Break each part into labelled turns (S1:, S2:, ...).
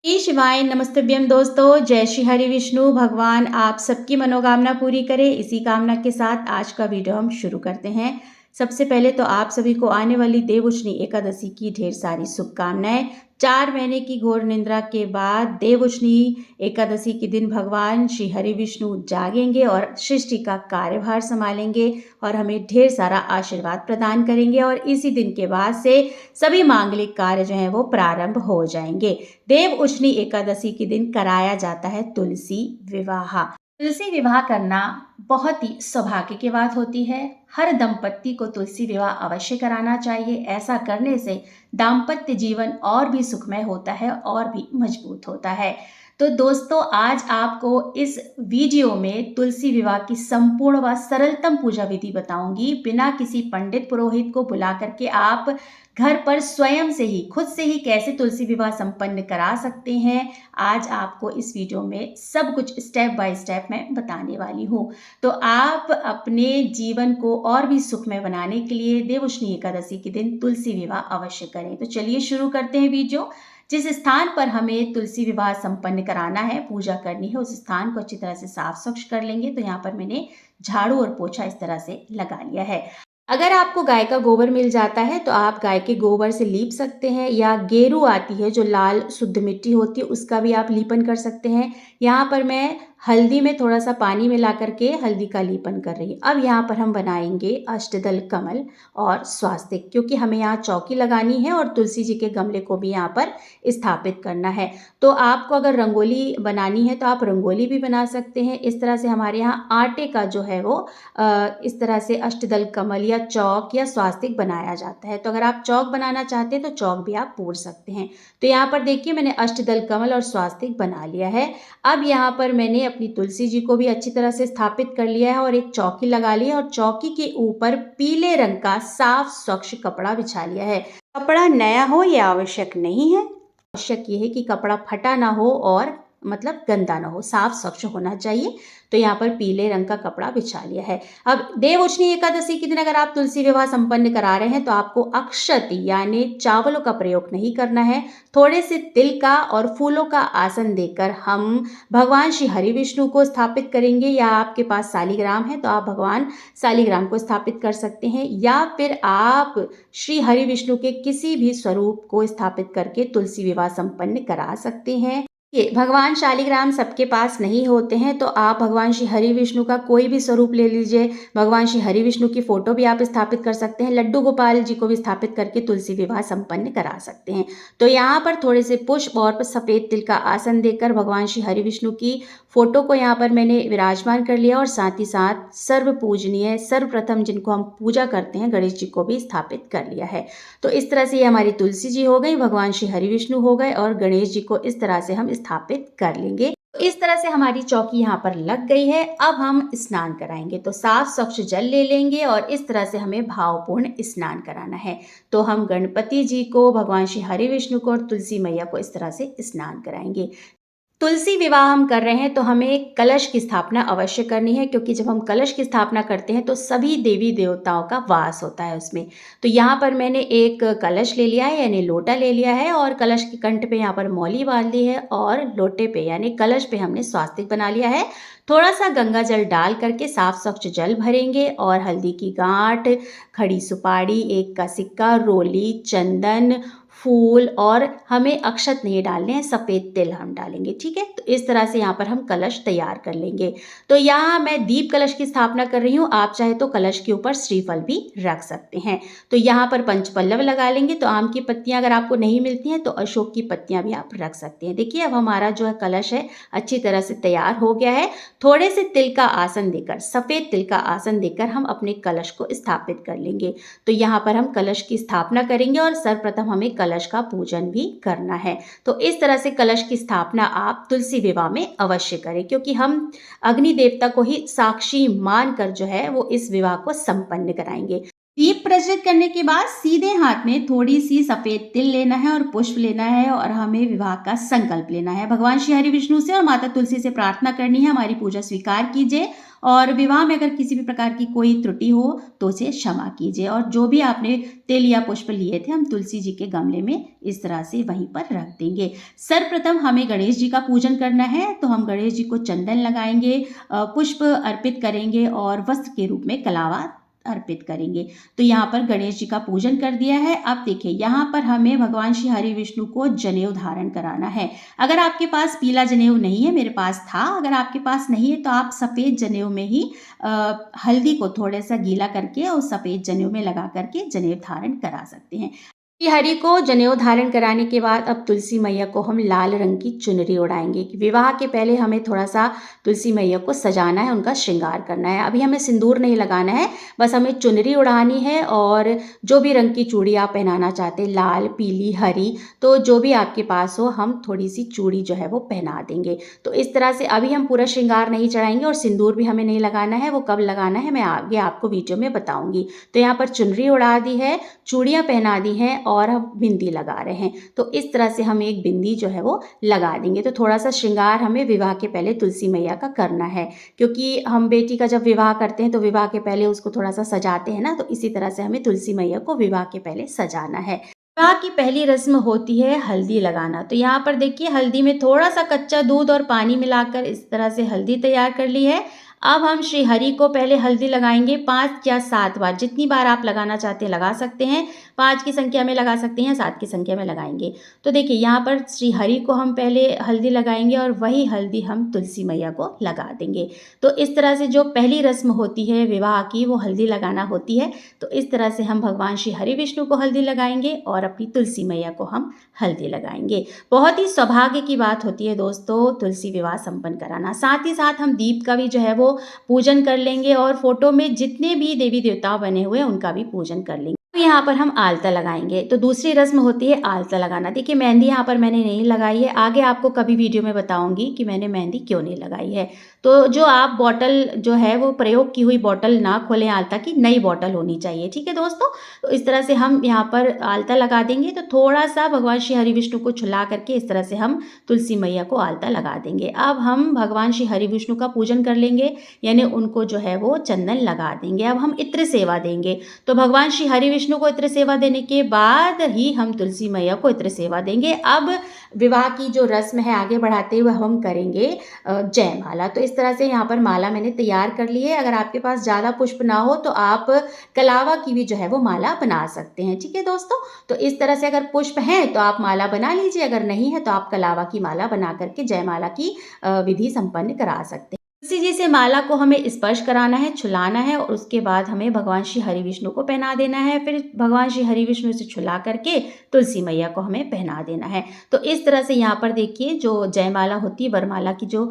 S1: श्री शिवाय नमस्तभ्यम दोस्तों, जय श्री हरि विष्णु। भगवान आप सबकी मनोकामना पूरी करे, इसी कामना के साथ आज का वीडियो हम शुरू करते हैं। सबसे पहले तो आप सभी को आने वाली देवउठनी एकादशी की ढेर सारी शुभकामनाएं। 4 महीने की घोर निद्रा के बाद देवउठनी एकादशी के दिन भगवान श्री हरि विष्णु जागेंगे और सृष्टि का कार्यभार संभालेंगे और हमें ढेर सारा आशीर्वाद प्रदान करेंगे और इसी दिन के बाद से सभी मांगलिक कार्य जो हैं वो प्रारंभ हो जाएंगे। देवउठनी एकादशी के दिन कराया जाता है तुलसी विवाह। तुलसी विवाह करना बहुत ही सौभाग्य की बात होती है। हर दंपत्ति को तुलसी विवाह अवश्य कराना चाहिए। ऐसा करने से दाम्पत्य जीवन और भी सुखमय होता है और भी मजबूत होता है। तो दोस्तों, आज आपको इस वीडियो में तुलसी विवाह की संपूर्ण व सरलतम पूजा विधि बताऊंगी। बिना किसी पंडित पुरोहित को बुला करके आप घर पर स्वयं से ही खुद से ही कैसे तुलसी विवाह संपन्न करा सकते हैं, आज आपको इस वीडियो में सब कुछ स्टेप बाय स्टेप मैं बताने वाली हूँ। तो आप अपने जीवन को और भी सुखमय बनाने के लिए देवउठनी एकादशी के दिन तुलसी विवाह अवश्य करें। तो चलिए शुरू करते हैं वीडियो। जिस स्थान पर हमें तुलसी विवाह संपन्न कराना है, पूजा करनी है, उस स्थान को अच्छी तरह से साफ स्वच्छ कर लेंगे। तो यहाँ पर मैंने झाड़ू और पोछा इस तरह से लगा लिया है। अगर आपको गाय का गोबर मिल जाता है तो आप गाय के गोबर से लीप सकते हैं, या गेरू आती है जो लाल शुद्ध मिट्टी होती है उसका भी आप लीपन कर सकते हैं। यहाँ पर मैं हल्दी में थोड़ा सा पानी मिला करके हल्दी का लीपन कर रही हूँ। अब यहाँ पर हम बनाएंगे अष्टदल कमल और स्वास्तिक, क्योंकि हमें यहाँ चौकी लगानी है और तुलसी जी के गमले को भी यहाँ पर स्थापित करना है। तो आपको अगर रंगोली बनानी है तो आप रंगोली भी बना सकते हैं। इस तरह से हमारे यहाँ आटे का जो है वो इस तरह से अष्टदल कमल या चौक या स्वास्तिक बनाया जाता है। तो अगर आप चौक बनाना चाहते हैं तो चौक भी आप पूर सकते हैं। तो यहाँ पर देखिए मैंने अष्टदल कमल और स्वास्तिक बना लिया है। अब यहाँ पर मैंने अपनी तुलसी जी को भी अच्छी तरह से स्थापित कर लिया है और एक चौकी लगा ली है और चौकी के ऊपर पीले रंग का साफ स्वच्छ कपड़ा बिछा लिया है। कपड़ा नया हो यह आवश्यक नहीं है, आवश्यक ये है कि कपड़ा फटा ना हो और मतलब गंदा ना हो, साफ स्वच्छ होना चाहिए। तो यहाँ पर पीले रंग का कपड़ा बिछा लिया है। अब देवउठनी एकादशी के दिन अगर आप तुलसी विवाह संपन्न करा रहे हैं तो आपको अक्षत यानी चावलों का प्रयोग नहीं करना है। थोड़े से तिल का और फूलों का आसन देकर हम भगवान श्री हरि विष्णु को स्थापित करेंगे, या आपके पास शालिग्राम है तो आप भगवान शालिग्राम को स्थापित कर सकते हैं, या फिर आप श्री हरि विष्णु के किसी भी स्वरूप को स्थापित करके तुलसी विवाह संपन्न करा सकते हैं। ये भगवान शालिग्राम सबके पास नहीं होते हैं तो आप भगवान श्री हरि विष्णु का कोई भी स्वरूप ले लीजिए। भगवान श्री हरि विष्णु की फोटो भी आप स्थापित कर सकते हैं। लड्डू गोपाल जी को भी स्थापित करके तुलसी विवाह संपन्न करा सकते हैं। तो यहाँ पर थोड़े से पुष्प और सफ़ेद तिल का आसन देकर भगवान श्री हरि विष्णु की फोटो को यहाँ पर मैंने विराजमान कर लिया और साथ ही साथ सर्व पूजनीय सर्वप्रथम जिनको हम पूजा करते हैं गणेश जी को भी स्थापित कर लिया है। तो इस तरह से ये हमारी तुलसी जी हो गई, भगवान श्री हरि विष्णु हो गए और गणेश जी को इस तरह से हम स्थापित कर लेंगे। तो इस तरह से हमारी चौकी यहाँ पर लग गई है। अब हम स्नान कराएंगे तो साफ स्वच्छ जल ले लेंगे और इस तरह से हमें भावपूर्ण स्नान कराना है। तो हम गणपति जी को, भगवान श्री हरि विष्णु को और तुलसी मैया को इस तरह से स्नान कराएंगे। तुलसी विवाह हम कर रहे हैं तो हमें कलश की स्थापना अवश्य करनी है, क्योंकि जब हम कलश की स्थापना करते हैं तो सभी देवी देवताओं का वास होता है उसमें। तो यहाँ पर मैंने एक कलश ले लिया है यानी लोटा ले लिया है और कलश के कंठ पे यहाँ पर मौली बांध ली है और लोटे पे यानी कलश पे हमने स्वास्तिक बना लिया है। थोड़ा सा गंगा जल डाल करके साफ स्वच्छ जल भरेंगे और हल्दी की गांठ, खड़ी सुपारी, एक का सिक्का, रोली, चंदन, फूल और हमें अक्षत नहीं डालने हैं, सफ़ेद तिल हम डालेंगे। ठीक है, तो इस तरह से यहाँ पर हम कलश तैयार कर लेंगे। तो यहाँ मैं दीप कलश की स्थापना कर रही हूँ, आप चाहे तो कलश के ऊपर श्रीफल भी रख सकते हैं। तो यहाँ पर पंचपल्लव लगा लेंगे। तो आम की पत्तियाँ अगर आपको नहीं मिलती हैं तो अशोक की पत्तियाँ भी आप रख सकते हैं। देखिए अब हमारा जो है कलश है अच्छी तरह से तैयार हो गया है। थोड़े से तिल का आसन देकर, सफ़ेद तिल का आसन देकर हम अपने कलश को स्थापित कर लेंगे। तो यहाँ पर हम कलश की स्थापना करेंगे और सर्वप्रथम हमें कलश का पूजन भी करना है। तो इस तरह से कलश की स्थापना आप तुलसी विवाह में अवश्य करें, क्योंकि हम अग्नि देवता को ही साक्षी मानकर जो है वो इस विवाह को संपन्न कराएंगे। दीप प्रज्वलित करने के बाद सीधे हाथ में थोड़ी सी सफेद तिल लेना है और पुष्प लेना है और हमें विवाह का संकल्प लेना है। भगवान श्री हरि विष्णु से और माता तुलसी से प्रार्थना करनी है, हमारी पूजा स्वीकार कीजिए और विवाह में अगर किसी भी प्रकार की कोई त्रुटि हो तो उसे क्षमा कीजिए। और जो भी आपने तिल या पुष्प लिए थे हम तुलसी जी के गमले में इस तरह से वहीं पर रख देंगे। सर्वप्रथम हमें गणेश जी का पूजन करना है, तो हम गणेश जी को चंदन लगाएंगे, पुष्प अर्पित करेंगे और वस्त्र के रूप में कलावा अर्पित करेंगे। तो यहाँ पर गणेश जी का पूजन कर दिया है। अब देखिए यहाँ पर हमें भगवान श्री हरि विष्णु को जनेऊ धारण कराना है। अगर आपके पास पीला जनेऊ नहीं है, मेरे पास था, अगर आपके पास नहीं है तो आप सफ़ेद जनेऊ में ही हल्दी को थोड़ा सा गीला करके और सफ़ेद जनेऊ में लगा करके जनेऊ धारण करा सकते हैं। श्री हरि को जनेऊ धारण कराने के बाद अब तुलसी मैया को हम लाल रंग की चुनरी उड़ाएंगे। विवाह के पहले हमें थोड़ा सा तुलसी मैया को सजाना है, उनका श्रृंगार करना है। अभी हमें सिंदूर नहीं लगाना है, बस हमें चुनरी उड़ानी है और जो भी रंग की चूड़ी आप पहनाना चाहते हैं, लाल, पीली, हरी, तो जो भी आपके पास हो हम थोड़ी सी चूड़ी जो है वो पहना देंगे। तो इस तरह से अभी हम पूरा श्रृंगार नहीं चढ़ाएंगे और सिंदूर भी हमें नहीं लगाना है, वो कब लगाना है मैं आगे आपको वीडियो में बताऊँगी। तो यहाँ पर चुनरी उड़ा दी है, चूड़ियाँ पहना दी हैं और हम बिंदी लगा रहे हैं। तो इस तरह से हम एक बिंदी जो है वो लगा देंगे। तो थोड़ा सा श्रृंगार हमें विवाह के पहले तुलसी मैया का करना है, क्योंकि हम बेटी का जब विवाह करते हैं तो विवाह के पहले उसको थोड़ा सा सजाते हैं ना, तो इसी तरह से हमें तुलसी मैया को विवाह के पहले सजाना है। विवाह की पहली रस्म होती है हल्दी लगाना। तो यहाँ पर देखिए हल्दी में थोड़ा सा कच्चा दूध और पानी मिलाकर इस तरह से हल्दी तैयार कर ली है। अब हम श्री हरि को पहले हल्दी लगाएंगे 5 या 7 बार, जितनी बार आप लगाना चाहते हैं लगा सकते हैं। 5 की संख्या में लगा सकते हैं, 7 की संख्या में लगाएंगे। तो देखिए यहाँ पर श्री हरि को हम पहले हल्दी लगाएंगे और वही हल्दी हम तुलसी मैया को लगा देंगे। तो इस तरह से जो पहली रस्म होती है विवाह की वो हल्दी लगाना होती है। तो इस तरह से हम भगवान श्री हरि विष्णु को हल्दी लगाएंगे और अपनी तुलसी मैया को हम हल्दी लगाएंगे। बहुत ही सौभाग्य की बात होती है दोस्तों तुलसी विवाह संपन्न कराना। साथ ही साथ हम दीप का भी जो है वो पूजन कर लेंगे और फोटो में जितने भी देवी देवता बने हुए हैं उनका भी पूजन कर लेंगे। यहाँ पर हम आलता लगाएंगे। तो दूसरी रस्म होती है आलता लगाना। देखिए मेहंदी यहाँ पर मैंने नहीं लगाई है, आगे आपको कभी वीडियो में बताऊंगी कि मैंने मेहंदी क्यों नहीं लगाई है। तो जो आप बॉटल जो है वो प्रयोग की हुई बॉटल ना खोलें, आलता की नई बॉटल होनी चाहिए, ठीक है दोस्तों। तो इस तरह से हम यहाँ पर आलता लगा देंगे। तो थोड़ा सा भगवान श्री हरि विष्णु को छुला करके इस तरह से हम तुलसी मैया को आलता लगा देंगे। अब हम भगवान श्री हरि विष्णु का पूजन कर लेंगे, यानी उनको जो है वो चंदन लगा देंगे। अब हम इत्र सेवा देंगे। तो भगवान श्री हरि विष्णु को इत्र सेवा देने के बाद ही हम तुलसी मैया को इत्र सेवा देंगे। अब विवाह की जो रस्म है आगे बढ़ाते हुए हम करेंगे जयमाला। तो इस तरह से यहाँ पर माला मैंने तैयार कर ली है। अगर आपके पास ज़्यादा पुष्प ना हो तो आप कलावा की भी जो है वो माला बना सकते हैं, ठीक है दोस्तों। तो इस तरह से अगर पुष्प हैं तो आप माला बना लीजिए, अगर नहीं है तो आप कलावा की माला बना करके जयमाला की विधि संपन्न करा सकते हैं। तुलसी जी से माला को हमें स्पर्श कराना है, छुलाना है और उसके बाद हमें भगवान श्री हरि विष्णु को पहना देना है। फिर भगवान श्री हरि विष्णु से छुला करके तुलसी मैया को हमें पहना देना है। तो इस तरह से यहाँ पर देखिए जो जयमाला होती है, वरमाला की जो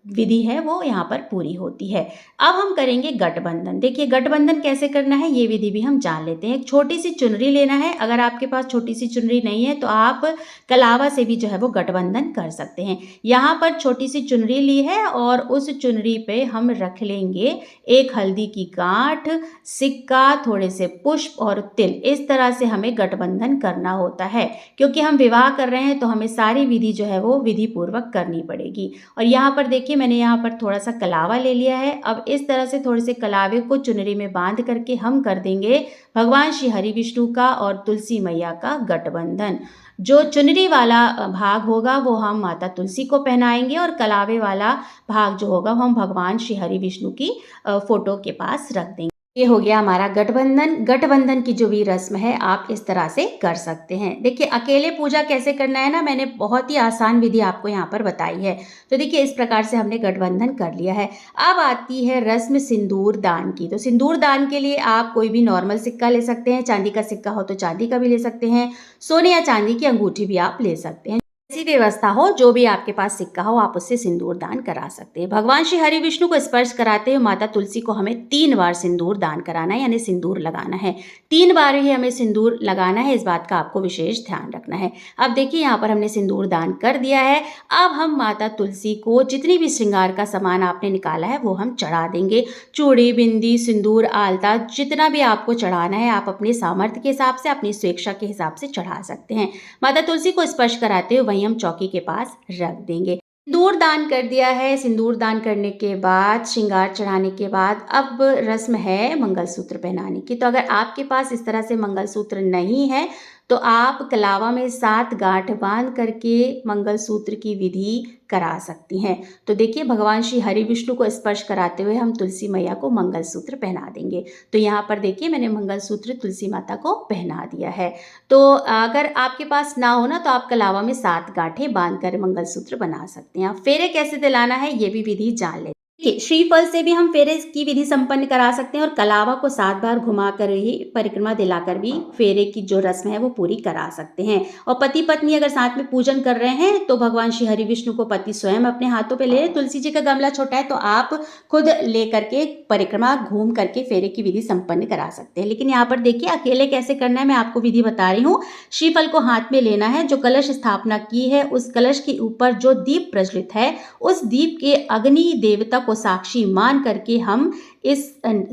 S1: विधि है वो यहाँ पर पूरी होती है। अब हम करेंगे गठबंधन। देखिए गठबंधन कैसे करना है ये विधि भी हम जान लेते हैं। एक छोटी सी चुनरी लेना है, अगर आपके पास छोटी सी चुनरी नहीं है तो आप कलावा से भी जो है वो गठबंधन कर सकते हैं। यहाँ पर छोटी सी चुनरी ली है और उस चुनरी पे हम रख लेंगे एक हल्दी की गांठ, सिक्का, थोड़े से पुष्प और तिल। इस तरह से हमें गठबंधन करना होता है, क्योंकि हम विवाह कर रहे हैं तो हमें सारी विधि जो है वो विधि पूर्वक करनी पड़ेगी। और यहाँ पर देखिए मैंने यहाँ पर थोड़ा सा कलावा ले लिया है। अब इस तरह से थोड़े से कलावे को चुनरी में बांध करके हम कर देंगे भगवान श्री हरि विष्णु का और तुलसी मैया का गठबंधन। जो चुनरी वाला भाग होगा वो हम माता तुलसी को पहनाएंगे और कलावे वाला भाग जो होगा वो हम भगवान श्री हरि विष्णु की फोटो के पास रख देंगे। ये हो गया हमारा गठबंधन। गठबंधन की जो भी रस्म है आप इस तरह से कर सकते हैं। देखिए अकेले पूजा कैसे करना है ना, मैंने बहुत ही आसान विधि आपको यहाँ पर बताई है। तो देखिए इस प्रकार से हमने गठबंधन कर लिया है। अब आती है रस्म सिंदूर दान की। तो सिंदूर दान के लिए आप कोई भी नॉर्मल सिक्का ले सकते हैं, चांदी का सिक्का हो तो चांदी का भी ले सकते हैं, सोने या चांदी की अंगूठी भी आप ले सकते हैं। जैसी भी व्यवस्था हो, जो भी आपके पास सिक्का हो, आप उससे सिंदूर दान करा सकते हैं। भगवान श्री हरि विष्णु को स्पर्श कराते हुए माता तुलसी को हमें 3 बार सिंदूर दान कराना है, यानी सिंदूर लगाना है। 3 बार ही हमें सिंदूर लगाना है, इस बात का आपको विशेष ध्यान रखना है। अब देखिए यहाँ पर हमने सिंदूर दान कर दिया है। अब हम माता तुलसी को जितनी भी श्रृंगार का सामान आपने निकाला है वो हम चढ़ा देंगे। चूड़ी, बिंदी, सिंदूर, आलता, जितना भी आपको चढ़ाना है आप अपने सामर्थ्य के हिसाब से, अपनी स्वेच्छा के हिसाब से चढ़ा सकते हैं। माता तुलसी को स्पर्श कराते हुए वहीं हम चौकी के पास रख देंगे। सिंदूर दान कर दिया है। सिंदूर दान करने के बाद, श्रृंगार चढ़ाने के बाद अब रस्म है मंगलसूत्र पहनाने की। तो अगर आपके पास इस तरह से मंगलसूत्र नहीं है तो आप कलावा में 7 गांठ बांध करके मंगलसूत्र की विधि करा सकती हैं। तो देखिए भगवान श्री हरि विष्णु को स्पर्श कराते हुए हम तुलसी मैया को मंगलसूत्र पहना देंगे। तो यहाँ पर देखिए मैंने मंगलसूत्र तुलसी माता को पहना दिया है। तो अगर आपके पास ना हो ना तो आप कलावा में 7 गांठें बांध कर मंगलसूत्र बना सकते हैं। फेरे कैसे दिलाना है ये भी विधि जान लेते हैं। देखिए श्रीफल से भी हम फेरे की विधि संपन्न करा सकते हैं और कलावा को 7 बार घुमा कर ही, परिक्रमा दिलाकर भी फेरे की जो रस्म है वो पूरी करा सकते हैं। और पति पत्नी अगर साथ में पूजन कर रहे हैं तो भगवान श्री हरि विष्णु को पति स्वयं अपने हाथों पे ले, तुलसी जी का गमला छोटा है तो आप खुद ले करके परिक्रमा घूम करके फेरे की विधि संपन्न करा सकते हैं। लेकिन यहाँ पर देखिए अकेले कैसे करना है मैं आपको विधि बता रही हूँ। श्रीफल को हाथ में लेना है, जो कलश स्थापना की है उस कलश के ऊपर जो दीप प्रज्वलित है उस दीप के अग्नि देवता को साक्षी मान करके हम इस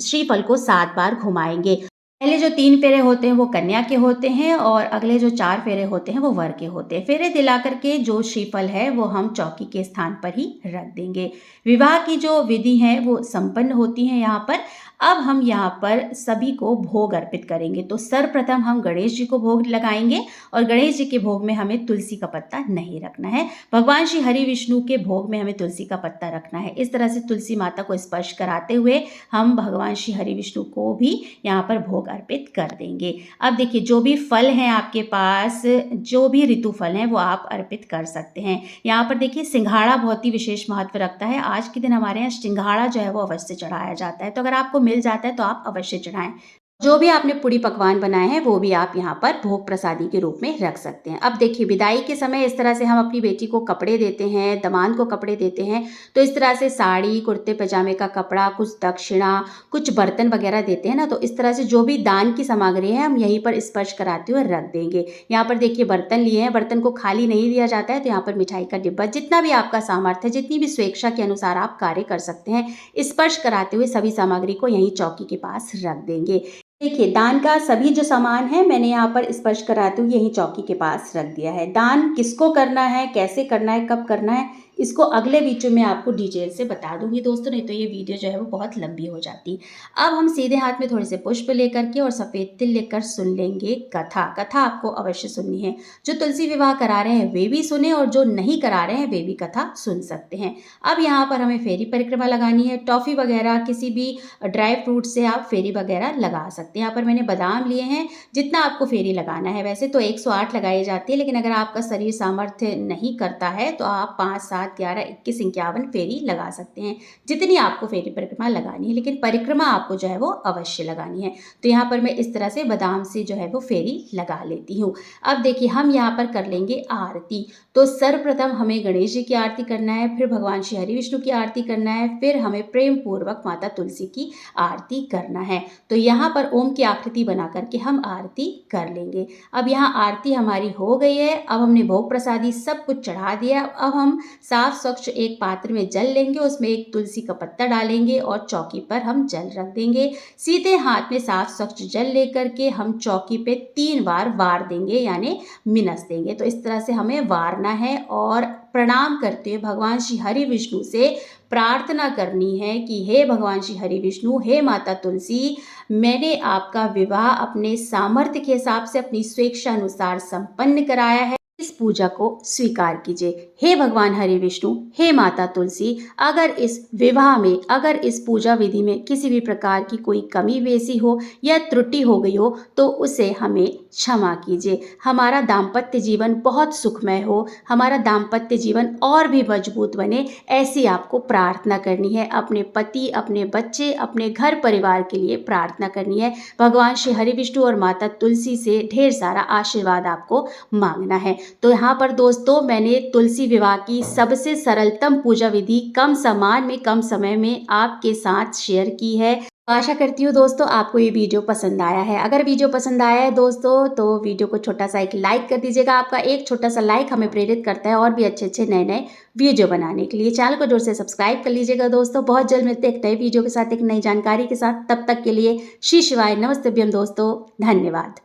S1: श्रीफल को 7 बार घुमाएंगे। पहले जो 3 फेरे होते हैं वो कन्या के होते हैं और अगले जो 4 फेरे होते हैं वो वर के होते हैं। फेरे दिला करके जो श्रीफल है वो हम चौकी के स्थान पर ही रख देंगे। विवाह की जो विधि है वो संपन्न होती है यहाँ पर। अब हम यहाँ पर सभी को भोग अर्पित करेंगे। तो सर्वप्रथम हम गणेश जी को भोग लगाएंगे और गणेश जी के भोग में हमें तुलसी का पत्ता नहीं रखना है। भगवान श्री हरि विष्णु के भोग में हमें तुलसी का पत्ता रखना है। इस तरह से तुलसी माता को स्पर्श कराते हुए हम भगवान श्री हरि विष्णु को भी यहाँ पर भोग अर्पित कर देंगे। अब देखिए जो भी फल हैं आपके पास, जो भी ऋतु फल हैं वो आप अर्पित कर सकते हैं। यहाँ पर देखिए सिंघाड़ा बहुत ही विशेष महत्व रखता है। आज के दिन हमारे यहाँ सिंघाड़ा जो है वो अवश्य चढ़ाया जाता है। तो अगर आपको मिल जाता है तो आप अवश्य चढ़ाएं। जो भी आपने पूरी पकवान बनाए हैं वो भी आप यहाँ पर भोग प्रसादी के रूप में रख सकते हैं। अब देखिए विदाई के समय इस तरह से हम अपनी बेटी को कपड़े देते हैं, दामाद को कपड़े देते हैं। तो इस तरह से साड़ी, कुर्ते पजामे का कपड़ा, कुछ दक्षिणा, कुछ बर्तन वगैरह देते हैं ना, तो इस तरह से जो भी दान की सामग्री है हम यहीं पर स्पर्श कराते हुए रख देंगे। यहाँ पर देखिए बर्तन लिए हैं, बर्तन को खाली नहीं दिया जाता है। तो यहाँ पर मिठाई का डिब्बा, जितना भी आपका सामर्थ्य है, जितनी भी स्वेच्छा के अनुसार आप कार्य कर सकते हैं, स्पर्श कराते हुए सभी सामग्री को यहीं चौकी के पास रख देंगे। देखिए दान का सभी जो सामान है मैंने यहाँ पर स्पर्श कराते हुए यहीं चौकी के पास रख दिया है। दान किसको करना है, कैसे करना है, कब करना है, इसको अगले वीडियो में आपको डिटेल से बता दूंगी दोस्तों, नहीं तो ये वीडियो जो है वो बहुत लंबी हो जाती। अब हम सीधे हाथ में थोड़े से पुष्प लेकर के और सफ़ेद तिल लेकर सुन लेंगे कथा। कथा आपको अवश्य सुननी है। जो तुलसी विवाह करा रहे हैं वे भी सुने और जो नहीं करा रहे हैं वे भी कथा सुन सकते हैं। अब यहाँ पर हमें फेरी परिक्रमा लगानी है। टॉफ़ी वगैरह किसी भी ड्राई फ्रूट से आप फेरी वगैरह लगा सकते हैं। यहाँ पर मैंने बादाम लिए हैं। जितना आपको फेरी लगाना है, वैसे तो 108 लगाई जाती है, लेकिन अगर आपका शरीर सामर्थ्य नहीं करता है तो आप 5, 7, 11, 21, 51 फेरी लगा सकते हैं, जितनी आपको फेरी परिक्रमा लगानी है। लेकिन परिक्रमा आपको जो है वो अवश्य लगानी है। तो यहाँ पर मैं इस तरह से बादाम से जो है वो फेरी लगा लेती हूँ। अब देखिए हम यहाँ पर कर लेंगे आरती। तो सर्वप्रथम हमें गणेश जी की आरती करना है, फिर भगवान श्री हरि विष्णु की आरती करना है, फिर हमें प्रेम पूर्वक माता तुलसी की आरती करना है। तो यहाँ पर ओम की आकृति बना करके हम आरती कर लेंगे। अब यहाँ आरती हमारी हो गई है। अब हमने भोग प्रसादी सब कुछ चढ़ा दिया। अब हम साफ स्वच्छ एक पात्र में जल लेंगे, उसमें एक तुलसी का पत्ता डालेंगे और चौकी पर हम जल रख देंगे। सीधे हाथ में साफ स्वच्छ जल लेकर के हम चौकी पे 3 बार वार देंगे, यानी मिनस देंगे। तो इस तरह से हमें वारना है और प्रणाम करते हुए भगवान श्री हरि विष्णु से प्रार्थना करनी है कि हे भगवान श्री हरि विष्णु, हे माता तुलसी, मैंने आपका विवाह अपने सामर्थ्य के हिसाब से अपनी स्वेच्छा अनुसार संपन्न कराया है। इस पूजा को स्वीकार कीजिए। हे भगवान हरि विष्णु, हे माता तुलसी, अगर इस विवाह में, अगर इस पूजा विधि में किसी भी प्रकार की कोई कमी बेसी हो या त्रुटि हो गई हो तो उसे हमें क्षमा कीजिए। हमारा दाम्पत्य जीवन बहुत सुखमय हो, हमारा दाम्पत्य जीवन और भी मजबूत बने, ऐसी आपको प्रार्थना करनी है। अपने पति, अपने बच्चे, अपने घर परिवार के लिए प्रार्थना करनी है। भगवान श्री हरि विष्णु और माता तुलसी से ढेर सारा आशीर्वाद आपको मांगना है। तो यहाँ पर दोस्तों मैंने तुलसी विवाह की सबसे सरलतम पूजा विधि कम सामान में कम समय में आपके साथ शेयर की है। आशा करती हूँ दोस्तों आपको ये वीडियो पसंद आया है। अगर वीडियो पसंद आया है दोस्तों तो वीडियो को छोटा सा एक लाइक कर दीजिएगा। आपका एक छोटा सा लाइक हमें प्रेरित करता है और भी अच्छे नए नए वीडियो बनाने के लिए। चैनल को जोर से सब्सक्राइब कर लीजिएगा दोस्तों। बहुत जल्द मिलते हैं एक नए वीडियो के साथ, एक नई जानकारी के साथ। तब तक के लिए श्री शिवाय, नमस्ते दोस्तों, धन्यवाद।